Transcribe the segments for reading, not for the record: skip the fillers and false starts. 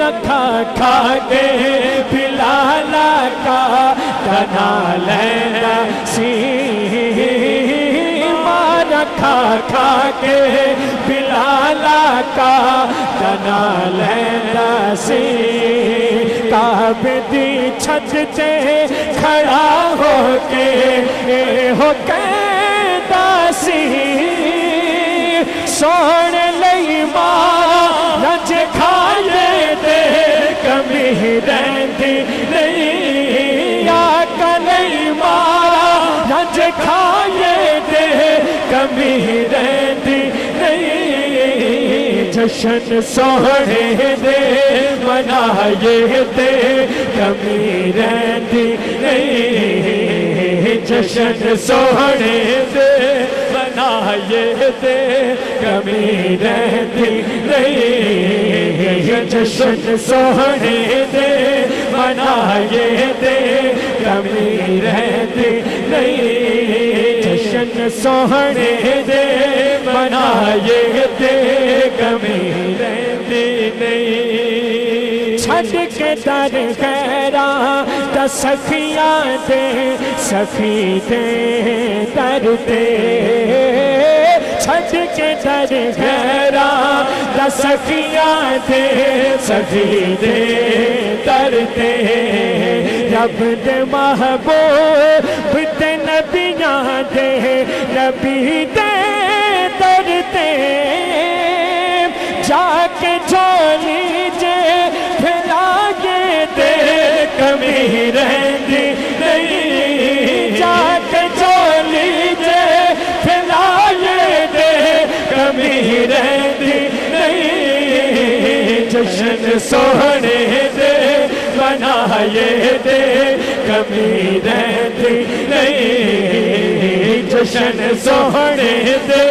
رکھا کھا کے بلالا کا کنا لینا سی رکھا کھا کے بلالا کا کنا لینا سی کعبے چھت تے کھڑا ہو کے ہو کہندا سی سونے لئی ماں رج کھائے دے کمی رہندی نہیں آقا لئی ماں رج کھائے دے کمی رہندی نہیں جشن سونے دے منائے دے کمی رہندی نہیں جشن سونے دے منائے دے کمی رہندی نہیں جشن سونے دے منائے دے کمی رہندی نہیں جشن سونے دے منائے دے کمی رہندی نہیں چھٹ کے در غیراں تا سخیاں دے سخی دے در دے چھٹ کے در غیراں تا سخیاں دے سخی دے در دے رب دے محبوب تے نبیاں دے نبی دے در دے جا کے جھولی جے پھیلائے دے کمی رہندی نہیں جا کے جھولی جے پھیلائے دے کمی رہندی نہیں جشن سونے دے منائے دے کمی رہندی نہیں جشن سونے دے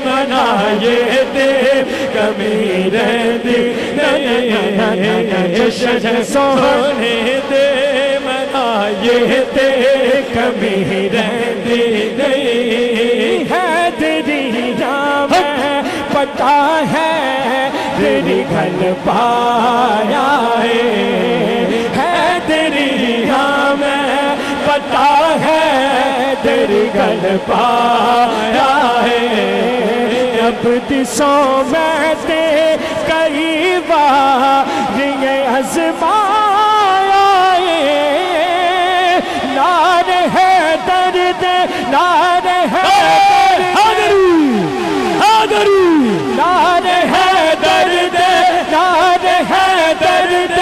منائے دے کمی رہندی نہیں جشن سونے دے منائے دے کمی رہندی نہیں حیدری نام پتا ہے تیری گھر پایا ہے حیدری نام پتا ہے تیری گھر پایا ہے اب دسوں میں تے کئی بار یہ آزمایا ہے نار ہے درد نار ہے نار ہے درد نار ہے درد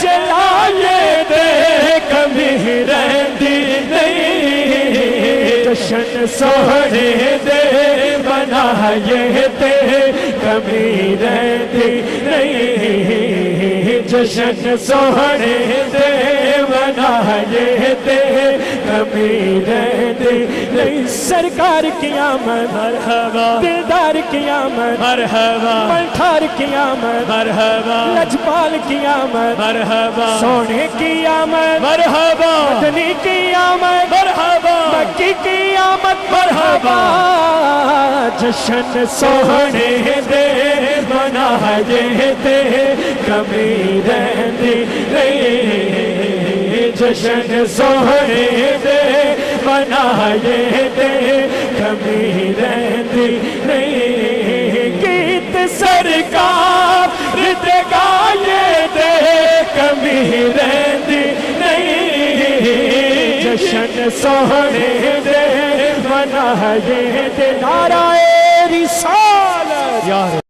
چلائے دے کمی رہندی نہیں جشن سونے دے منائے دے کمی رہندی نہیں جشن سونے دے منائے دے کمی رہندی نہیں سرکار کی آمد مرحبا دلدار کی آمد مرحبا ملٹھار کی آمد مرحبا لجپال کی آمد مرحبا سونے کی آمد مرحبا مدنی کی آمد مرحبا مکی کی آمد مرحبا جشن سونے دے منائے دے کمی رہندی نہیں جشن سونے دے منائے دے کمی رہندی نہیں گیت سرکار دے گائے دے کمی رہندی نہیں جشن سونے دے منائے دے نعرہ رسالت